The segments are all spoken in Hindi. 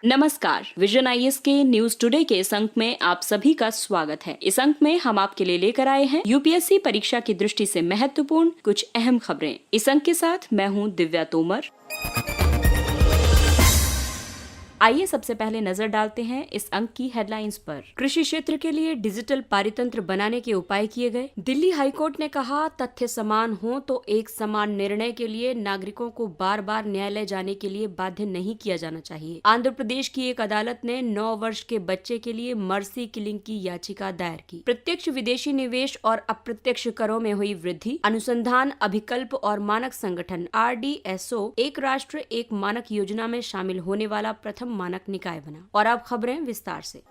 नमस्कार, विजन आईएएस के न्यूज टुडे के इस अंक में आप सभी का स्वागत है। इस अंक में हम आपके लिए लेकर आए हैं यूपीएससी परीक्षा की दृष्टि से महत्वपूर्ण कुछ अहम खबरें। इस अंक के साथ मैं हूं दिव्या तोमर। आइए सबसे पहले नजर डालते हैं इस अंक की हेडलाइंस पर। कृषि क्षेत्र के लिए डिजिटल पारितंत्र बनाने के उपाय किए गए। दिल्ली हाईकोर्ट ने कहा, तथ्य समान हो तो एक समान निर्णय के लिए नागरिकों को बार बार न्यायालय जाने के लिए बाध्य नहीं किया जाना चाहिए। आंध्र प्रदेश की एक अदालत ने 9 वर्ष के बच्चे के लिए मर्सी किलिंग की याचिका दायर की। प्रत्यक्ष विदेशी निवेश और अप्रत्यक्ष करों में हुई वृद्धि। अनुसंधान, अभिकल्प और मानक संगठन RDSO एक राष्ट्र एक मानक योजना में शामिल होने वाला प्रथम मानक निकाय बना। और अब खबरें विस्तार से।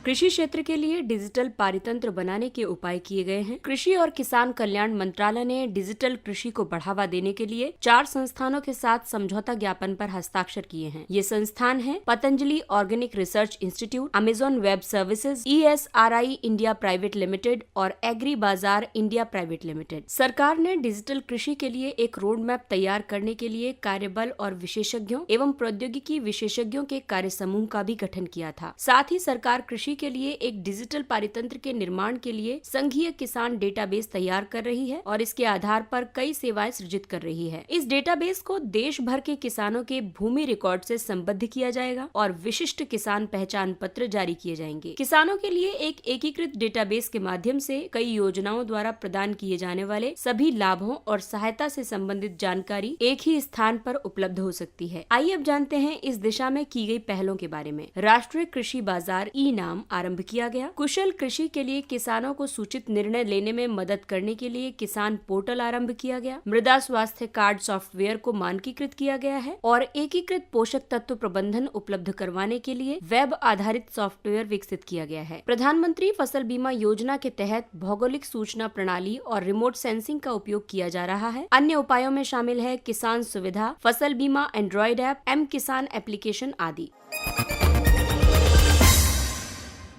कृषि क्षेत्र के लिए डिजिटल पारितंत्र बनाने के उपाय किए गए हैं। कृषि और किसान कल्याण मंत्रालय ने डिजिटल कृषि को बढ़ावा देने के लिए 4 संस्थानों के साथ समझौता ज्ञापन पर हस्ताक्षर किए हैं। ये संस्थान हैं Patanjali organic research institute, Amazon web services, ESRI India private limited और एग्री बाजार इंडिया प्राइवेट लिमिटेड। सरकार ने डिजिटल कृषि के लिए एक रोड मैप तैयार करने के लिए कार्यबल और विशेषज्ञों एवं प्रौद्योगिकी विशेषज्ञों के कार्य समूह का भी गठन किया था। साथ ही सरकार कृषि के लिए एक डिजिटल पारितंत्र के निर्माण के लिए संघीय किसान डेटाबेस तैयार कर रही है और इसके आधार पर कई सेवाएं सृजित कर रही है। इस डेटाबेस को देश भर के किसानों के भूमि रिकॉर्ड से संबद्ध किया जाएगा और विशिष्ट किसान पहचान पत्र जारी किए जाएंगे। किसानों के लिए एक एकीकृत डेटाबेस के माध्यम से कई योजनाओं द्वारा प्रदान किए जाने वाले सभी लाभों और सहायता से संबंधित जानकारी एक ही स्थान पर उपलब्ध हो सकती है। आइए अब जानते हैं इस दिशा में की गई पहलों के बारे में। राष्ट्रीय कृषि बाजार ई-नाम आरंभ किया गया। कुशल कृषि के लिए किसानों को सूचित निर्णय लेने में मदद करने के लिए किसान पोर्टल आरंभ किया गया। मृदा स्वास्थ्य कार्ड सॉफ्टवेयर को मानकीकृत किया गया है और एकीकृत पोषक तत्व प्रबंधन उपलब्ध करवाने के लिए वेब आधारित सॉफ्टवेयर विकसित किया गया है। प्रधानमंत्री फसल बीमा योजना के तहत भौगोलिक सूचना प्रणाली और रिमोट सेंसिंग का उपयोग किया जा रहा है। अन्य उपायों में शामिल है किसान सुविधा, फसल बीमा एंड्रॉइड ऐप, M-किसान एप्लीकेशन आदि।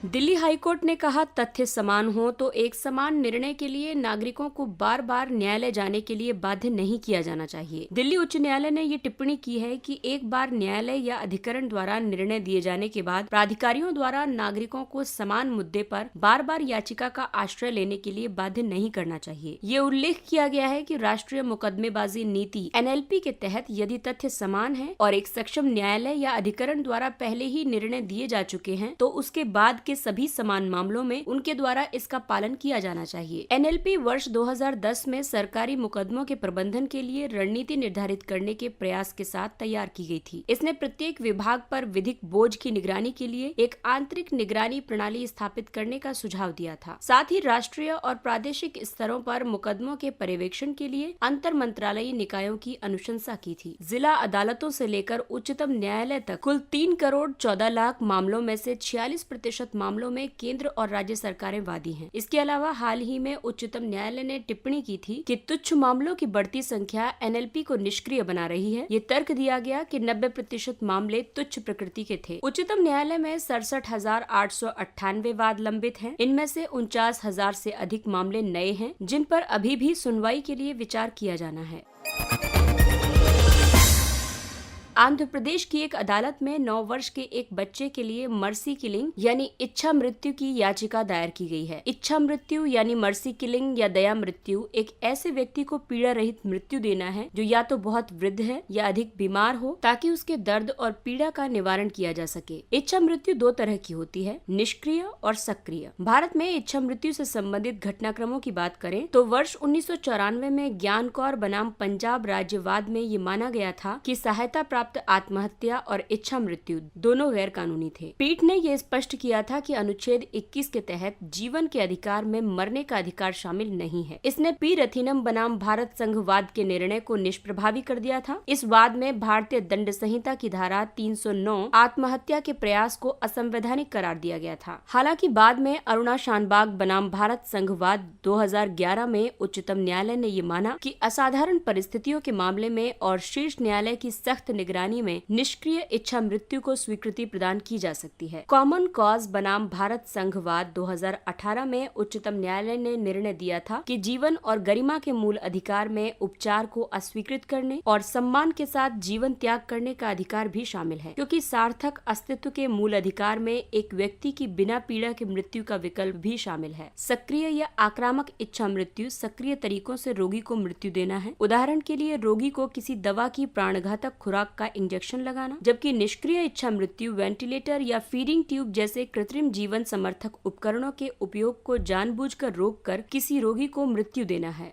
दिल्ली हाईकोर्ट ने कहा, तथ्य समान हो तो एक समान निर्णय के लिए नागरिकों को बार बार न्यायालय जाने के लिए बाध्य नहीं किया जाना चाहिए। दिल्ली उच्च न्यायालय ने ये टिप्पणी की है कि एक बार न्यायालय या अधिकरण द्वारा निर्णय दिए जाने के बाद प्राधिकारियों द्वारा नागरिकों को समान मुद्दे पर बार बार याचिका का आश्रय लेने के लिए बाध्य नहीं करना चाहिए। ये उल्लेख किया गया है कि राष्ट्रीय मुकदमेबाजी नीति NLP के तहत यदि तथ्य समान है और एक सक्षम न्यायालय या अधिकरण द्वारा पहले ही निर्णय दिए जा चुके हैं तो उसके बाद के सभी समान मामलों में उनके द्वारा इसका पालन किया जाना चाहिए। NLP वर्ष 2010 में सरकारी मुकदमों के प्रबंधन के लिए रणनीति निर्धारित करने के प्रयास के साथ तैयार की गई थी। इसने प्रत्येक विभाग पर विधिक बोझ की निगरानी के लिए एक आंतरिक निगरानी प्रणाली स्थापित करने का सुझाव दिया था। साथ ही राष्ट्रीय और प्रादेशिक स्तरों पर मुकदमों के पर्यवेक्षण के लिए अंतर मंत्रालयी निकायों की अनुशंसा की थी। जिला अदालतों से लेकर उच्चतम न्यायालय तक कुल 3 करोड़ 14 लाख मामलों में से 46% मामलों में केंद्र और राज्य सरकारें वादी हैं। इसके अलावा हाल ही में उच्चतम न्यायालय ने टिप्पणी की थी कि तुच्छ मामलों की बढ़ती संख्या NLP को निष्क्रिय बना रही है। ये तर्क दिया गया कि 90% मामले तुच्छ प्रकृति के थे। उच्चतम न्यायालय में 67,898 वाद लंबित हैं। इनमें से 49,000 से अधिक मामले नए हैं जिन पर अभी भी सुनवाई के लिए विचार किया जाना है। आंध्र प्रदेश की एक अदालत में 9 वर्ष के एक बच्चे के लिए मर्सी किलिंग यानी इच्छा मृत्यु की याचिका दायर की गई है। इच्छा मृत्यु यानी मर्सी किलिंग या दया मृत्यु एक ऐसे व्यक्ति को पीड़ा रहित मृत्यु देना है जो या तो बहुत वृद्ध है या अधिक बीमार हो, ताकि उसके दर्द और पीड़ा का निवारण किया जा सके। इच्छा मृत्यु 2 तरह की होती है, निष्क्रिय और सक्रिय। भारत में इच्छा मृत्यु से संबंधित घटनाक्रमों की बात करें तो वर्ष 1994 में ज्ञान कौर बनाम पंजाब राज्यवाद में ये माना गया था कि सहायता प्राप्त आत्महत्या और इच्छा मृत्यु दोनों गैर कानूनी थे। पीठ ने यह स्पष्ट किया था कि अनुच्छेद 21 के तहत जीवन के अधिकार में मरने का अधिकार शामिल नहीं है। इसने पी रथिनम बनाम भारत संघवाद के निर्णय को निष्प्रभावी कर दिया था। इस वाद में भारतीय दंड संहिता की धारा 309 आत्महत्या के प्रयास को असंवैधानिक करार दिया गया था। हालांकि बाद में अरुणा शानबाग बनाम भारत संघवाद 2011 में उच्चतम न्यायालय ने ये माना कि असाधारण परिस्थितियों के मामले में और शीर्ष न्यायालय की सख्त निगरानी निगरानी में निष्क्रिय इच्छा मृत्यु को स्वीकृति प्रदान की जा सकती है। कॉमन कॉज बनाम भारत संघवाद 2018 में उच्चतम न्यायालय ने निर्णय दिया था कि जीवन और गरिमा के मूल अधिकार में उपचार को अस्वीकृत करने और सम्मान के साथ जीवन त्याग करने का अधिकार भी शामिल है, क्योंकि सार्थक अस्तित्व के मूल अधिकार में एक व्यक्ति की बिना पीड़ा के मृत्यु का विकल्प भी शामिल है। सक्रिय या आक्रामक इच्छा मृत्यु सक्रिय तरीकों से रोगी को मृत्यु देना है। उदाहरण के लिए रोगी को किसी दवा की प्राणघातक खुराक का इंजेक्शन लगाना, जबकि निष्क्रिय इच्छा मृत्यु वेंटिलेटर या फीडिंग ट्यूब जैसे कृत्रिम जीवन समर्थक उपकरणों के उपयोग को जानबूझकर रोककर किसी रोगी को मृत्यु देना है।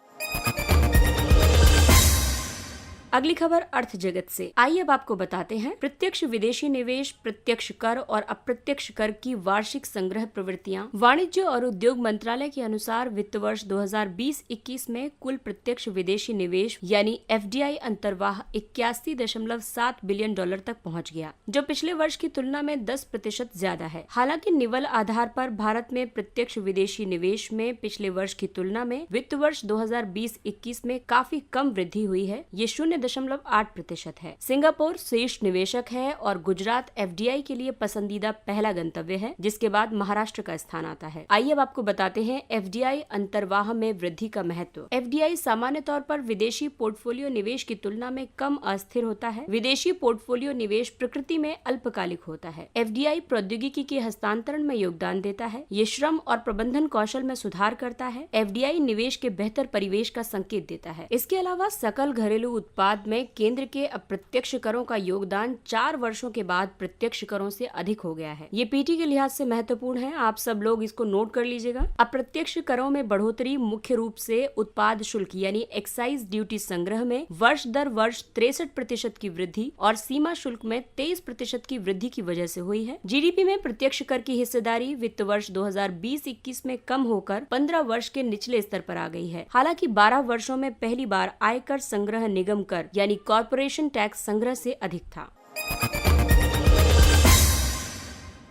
अगली खबर अर्थ जगत से। आइए अब आपको बताते हैं प्रत्यक्ष विदेशी निवेश, प्रत्यक्ष कर और अप्रत्यक्ष कर की वार्षिक संग्रह प्रवृत्तियां। वाणिज्य और उद्योग मंत्रालय के अनुसार वित्त वर्ष 2020-21 में कुल प्रत्यक्ष विदेशी निवेश यानी FDI अंतर्वाह 81.7 बिलियन डॉलर तक पहुंच गया, जो पिछले वर्ष की तुलना में 10% ज्यादा है। हालांकि निवल आधार पर भारत में प्रत्यक्ष विदेशी निवेश में पिछले वर्ष की तुलना में वित्त वर्ष 2020-21 में काफी कम वृद्धि हुई है। ये 0.8% है। सिंगापुर शीर्ष निवेशक है और गुजरात FDI के लिए पसंदीदा पहला गंतव्य है, जिसके बाद महाराष्ट्र का स्थान आता है। आइए अब आपको बताते हैं FDI अंतर्वाह में वृद्धि का महत्व। FDI सामान्य तौर पर विदेशी पोर्टफोलियो निवेश की तुलना में कम अस्थिर होता है। विदेशी पोर्टफोलियो निवेश प्रकृति में अल्पकालिक होता है। FDI प्रौद्योगिकी के हस्तांतरण में योगदान देता है। ये श्रम और प्रबंधन कौशल में सुधार करता है। FDI निवेश के बेहतर परिवेश का संकेत देता है। इसके अलावा सकल घरेलू उत्पाद में केंद्र के अप्रत्यक्ष करों का योगदान 4 वर्षों के बाद प्रत्यक्ष करों से अधिक हो गया है। ये पीटी के लिहाज से महत्वपूर्ण है, आप सब लोग इसको नोट कर लीजिएगा। अप्रत्यक्ष करों में बढ़ोतरी मुख्य रूप से उत्पाद शुल्क यानी एक्साइज ड्यूटी संग्रह में वर्ष दर वर्ष 63% की वृद्धि और सीमा शुल्क में 23% की वृद्धि की वजह से हुई है। जीडीपी में प्रत्यक्ष कर की हिस्सेदारी वित्त वर्ष 2020-21 में कम होकर 15 वर्ष के निचले स्तर पर आ गई है। हालांकि 12 वर्षों में पहली बार आयकर संग्रह निगम कर यानी कॉर्पोरेशन टैक्स संग्रह से अधिक था।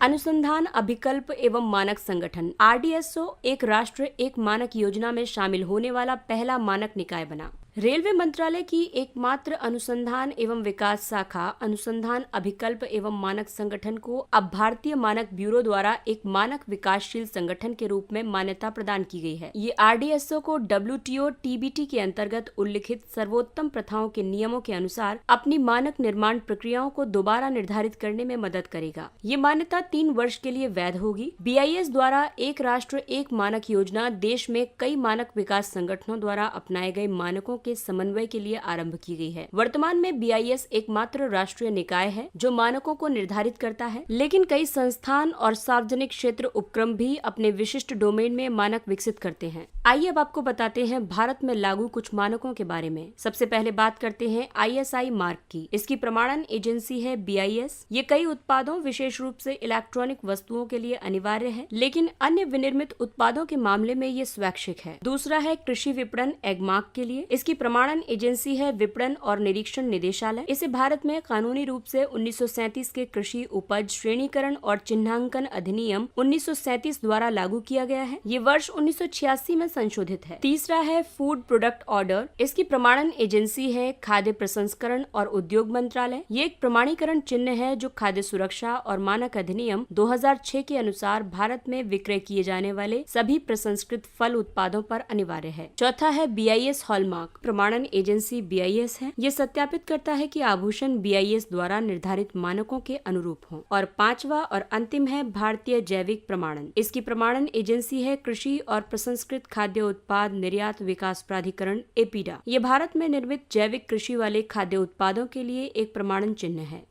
अनुसंधान अभिकल्प एवं मानक संगठन RDSO एक राष्ट्र एक मानक योजना में शामिल होने वाला पहला मानक निकाय बना। रेलवे मंत्रालय की एकमात्र अनुसंधान एवं विकास शाखा अनुसंधान अभिकल्प एवं मानक संगठन को अब भारतीय मानक ब्यूरो द्वारा एक मानक विकासशील संगठन के रूप में मान्यता प्रदान की गई है। ये RDSO को WTO TBT के अंतर्गत उल्लिखित सर्वोत्तम प्रथाओं के नियमों के अनुसार अपनी मानक निर्माण प्रक्रियाओं को दोबारा निर्धारित करने में मदद करेगा। ये मान्यता 3 वर्ष के लिए वैध होगी। BIS द्वारा एक राष्ट्र एक मानक योजना देश में कई मानक विकास संगठनों द्वारा अपनाए गए मानकों के समन्वय के लिए आरंभ की गई है। वर्तमान में BIS एकमात्र राष्ट्रीय निकाय है जो मानकों को निर्धारित करता है, लेकिन कई संस्थान और सार्वजनिक क्षेत्र उपक्रम भी अपने विशिष्ट डोमेन में मानक विकसित करते हैं। आइए अब आपको बताते हैं भारत में लागू कुछ मानकों के बारे में। सबसे पहले बात करते हैं ISI मार्क की। इसकी प्रमाणन एजेंसी है BIS। ये कई उत्पादों विशेष रूप से इलेक्ट्रॉनिक वस्तुओं के लिए अनिवार्य है, लेकिन अन्य विनिर्मित उत्पादों के मामले में ये स्वैच्छिक है। दूसरा है कृषि विपणन एग्मार्क के लिए। इसकी प्रमाणन एजेंसी है विपणन और निरीक्षण निदेशालय। इसे भारत में कानूनी रूप से 1937 के कृषि उपज श्रेणीकरण और चिन्हांकन अधिनियम 1937 द्वारा लागू किया गया है। ये वर्ष 1986 में संशोधित है। तीसरा है फूड प्रोडक्ट ऑर्डर। इसकी प्रमाणन एजेंसी है खाद्य प्रसंस्करण और उद्योग मंत्रालय। ये एक प्रमाणीकरण चिन्ह है जो खाद्य सुरक्षा और मानक अधिनियम 2006 के अनुसार भारत में विक्रय किए जाने वाले सभी प्रसंस्कृत फल उत्पादों पर अनिवार्य है। चौथा है BIS हॉलमार्क। प्रमाणन एजेंसी BIS है। ये सत्यापित करता है कि आभूषण BIS द्वारा निर्धारित मानकों के अनुरूप हों। और पांचवा और अंतिम है भारतीय जैविक प्रमाणन। इसकी प्रमाणन एजेंसी है कृषि और प्रसंस्कृत खाद्य उत्पाद निर्यात विकास प्राधिकरण APIDA। ये भारत में निर्मित जैविक कृषि वाले खाद्य उत्पादों के लिए एक प्रमाणन चिन्ह है।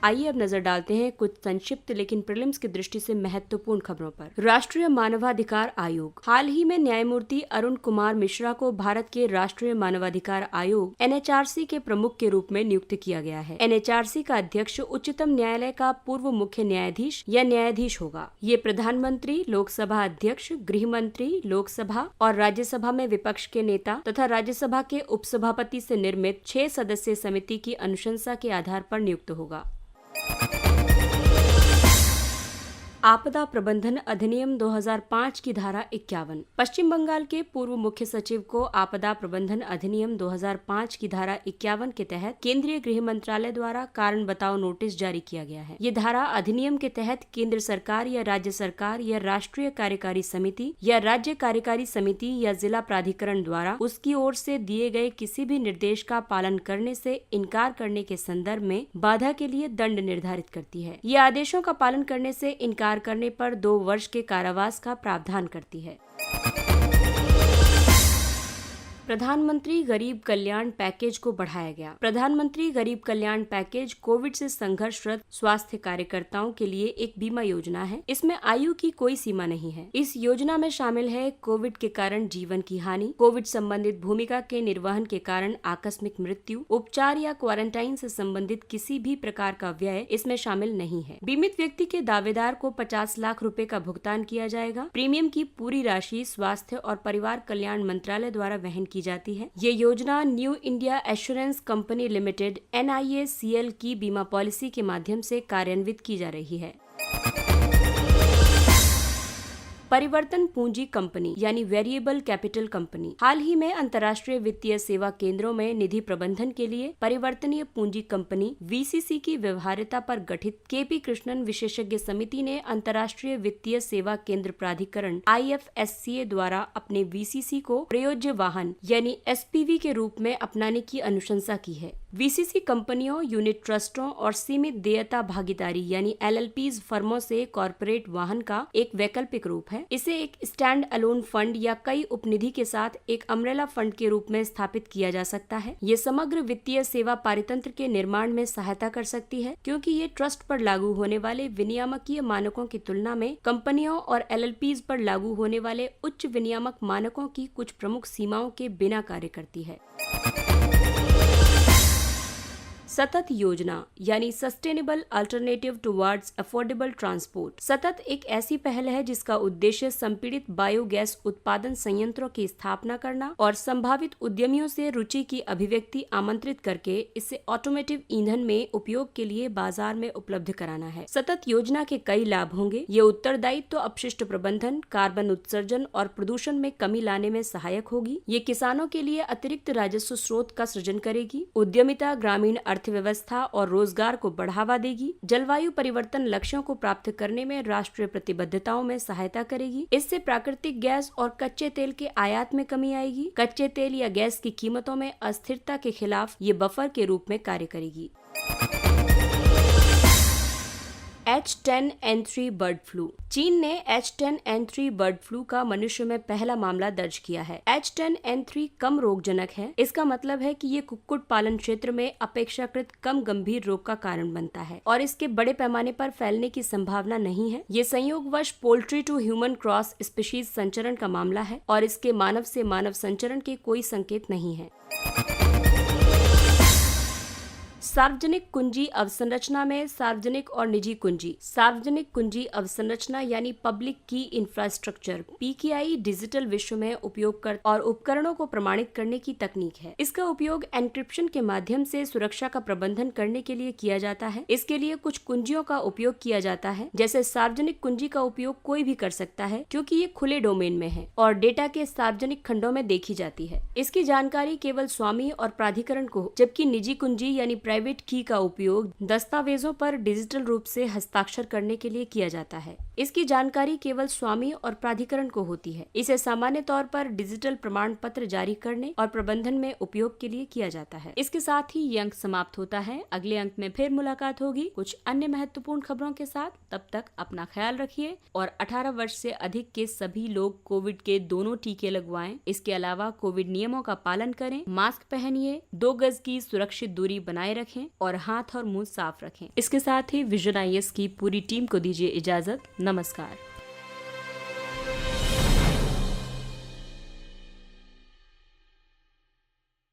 आइए अब नजर डालते हैं कुछ संक्षिप्त लेकिन प्रीलिम्स की दृष्टि से महत्वपूर्ण खबरों पर। राष्ट्रीय मानवाधिकार आयोग। हाल ही में न्यायमूर्ति अरुण कुमार मिश्रा को भारत के राष्ट्रीय मानवाधिकार आयोग NHRC के प्रमुख के रूप में नियुक्त किया गया है। NHRC का अध्यक्ष उच्चतम न्यायालय का पूर्व मुख्य न्यायाधीश या न्यायाधीश होगा। ये प्रधानमंत्री, लोकसभा अध्यक्ष, गृह मंत्री, लोकसभा और राज्यसभा में विपक्ष के नेता तथा राज्यसभा के उपसभापति से निर्मित 6 सदस्यीय समिति की अनुशंसा के आधार पर नियुक्त होगा। आपदा प्रबंधन अधिनियम 2005 की धारा 51। पश्चिम बंगाल के पूर्व मुख्य सचिव को आपदा प्रबंधन अधिनियम 2005 की धारा 51 के तहत केंद्रीय गृह मंत्रालय द्वारा कारण बताओ नोटिस जारी किया गया है। ये धारा अधिनियम के तहत केंद्र सरकार या राज्य सरकार या राष्ट्रीय कार्यकारी समिति या राज्य कार्यकारी समिति या जिला प्राधिकरण द्वारा उसकी ओर से दिए गए किसी भी निर्देश का पालन करने से इनकार करने के संदर्भ में बाधा के लिए दंड निर्धारित करती है। ये आदेशों का पालन करने से इनकार करने पर 2 वर्ष के कारावास का प्रावधान करती है। प्रधानमंत्री गरीब कल्याण पैकेज को बढ़ाया गया। प्रधानमंत्री गरीब कल्याण पैकेज कोविड से संघर्षरत स्वास्थ्य कार्यकर्ताओं के लिए एक बीमा योजना है। इसमें आयु की कोई सीमा नहीं है। इस योजना में शामिल है कोविड के कारण जीवन की हानि, कोविड संबंधित भूमिका के निर्वहन के कारण आकस्मिक मृत्यु, उपचार या क्वारंटाइन से संबंधित किसी भी प्रकार का व्यय इसमें शामिल नहीं है। बीमित व्यक्ति के दावेदार को 50 लाख रुपए का भुगतान किया जाएगा। प्रीमियम की पूरी राशि स्वास्थ्य और परिवार कल्याण मंत्रालय द्वारा वहन की जाती है। ये योजना new India assurance company limited NIACL की बीमा पॉलिसी के माध्यम से कार्यान्वित की जा रही है। परिवर्तन पूंजी कंपनी यानी वेरिएबल कैपिटल कंपनी हाल ही में अंतर्राष्ट्रीय वित्तीय सेवा केंद्रों में निधि प्रबंधन के लिए परिवर्तनीय पूंजी कंपनी VCC की व्यवहार्यता पर गठित KP कृष्णन विशेषज्ञ समिति ने अंतर्राष्ट्रीय वित्तीय सेवा केंद्र प्राधिकरण IFSCA द्वारा अपने VCC को प्रयोज्य वाहन यानी SPV के रूप में अपनाने की अनुशंसा की है। VCC कंपनियों, यूनिट ट्रस्टों और सीमित देयता भागीदारी यानी LLPs फर्मों से कॉर्पोरेट वाहन का एक वैकल्पिक रूप है। इसे एक स्टैंड अलोन फंड या कई उपनिधि के साथ एक अम्ब्रेला फंड के रूप में स्थापित किया जा सकता है। ये समग्र वित्तीय सेवा पारितंत्र के निर्माण में सहायता कर सकती है, क्योंकि ये ट्रस्ट पर लागू होने वाले विनियामकीय मानकों की तुलना में कंपनियों और LLPs पर लागू होने वाले उच्च विनियामक मानकों की कुछ प्रमुख सीमाओं के बिना कार्य करती है। सतत योजना यानी sustainable alternative towards affordable transport. सतत एक ऐसी पहल है जिसका उद्देश्य संपीड़ित बायोगैस उत्पादन संयंत्रों की स्थापना करना और संभावित उद्यमियों से रुचि की अभिव्यक्ति आमंत्रित करके इसे ऑटोमेटिव ईंधन में उपयोग के लिए बाजार में उपलब्ध कराना है। सतत योजना के कई लाभ होंगे। ये उत्तरदायित्व, अपशिष्ट प्रबंधन, कार्बन उत्सर्जन और प्रदूषण में कमी लाने में सहायक होगी। ये किसानों के लिए अतिरिक्त राजस्व स्रोत का सृजन करेगी। उद्यमिता, ग्रामीण अर्थव्यवस्था और रोजगार को बढ़ावा देगी। जलवायु परिवर्तन लक्ष्यों को प्राप्त करने में राष्ट्रीय प्रतिबद्धताओं में सहायता करेगी। इससे प्राकृतिक गैस और कच्चे तेल के आयात में कमी आएगी। कच्चे तेल या गैस की कीमतों में अस्थिरता के खिलाफ ये बफर के रूप में कार्य करेगी। H10N3 bird flu. चीन ने H10N3 बर्ड फ्लू का मनुष्य में पहला मामला दर्ज किया है। H10N3 कम रोगजनक है। इसका मतलब है कि ये कुक्कुट पालन क्षेत्र में अपेक्षाकृत कम गंभीर रोग का कारण बनता है और इसके बड़े पैमाने पर फैलने की संभावना नहीं है। ये संयोगवश poultry to human cross species संचरण का मामला है और इसके मानव से मानव संचरण के कोई संकेत नहीं है। सार्वजनिक कुंजी अवसंरचना में सार्वजनिक और निजी कुंजी। सार्वजनिक कुंजी अवसंरचना यानी पब्लिक की इंफ्रास्ट्रक्चर PKI डिजिटल विश्व में उपयोगकर्ता और उपकरणों को प्रमाणित करने की तकनीक है। इसका उपयोग एन्क्रिप्शन के माध्यम से सुरक्षा का प्रबंधन करने के लिए किया जाता है। इसके लिए कुछ कुंजियों का उपयोग किया जाता है। जैसे सार्वजनिक कुंजी का उपयोग कोई भी कर सकता है, क्योंकि ये खुले डोमेन में है और डेटा के सार्वजनिक खंडों में देखी जाती है। इसकी जानकारी केवल स्वामी और प्राधिकरण को, जबकि निजी कुंजी यानी प्राइवेट की का उपयोग दस्तावेजों पर डिजिटल रूप से हस्ताक्षर करने के लिए किया जाता है। इसकी जानकारी केवल स्वामी और प्राधिकरण को होती है। इसे सामान्य तौर पर डिजिटल प्रमाण पत्र जारी करने और प्रबंधन में उपयोग के लिए किया जाता है। इसके साथ ही ये अंक समाप्त होता है। अगले अंक में फिर मुलाकात होगी कुछ अन्य महत्वपूर्ण खबरों के साथ। तब तक अपना ख्याल रखिए और 18 वर्ष से अधिक के सभी लोग कोविड के दोनों टीके लगवाएं। इसके अलावा कोविड नियमों का पालन करें, मास्क पहनिए, 2 गज की सुरक्षित दूरी बनाए रखें और हाथ और मुंह साफ रखें। इसके साथ ही विजन IAS की पूरी टीम को दीजिए इजाजत। नमस्कार।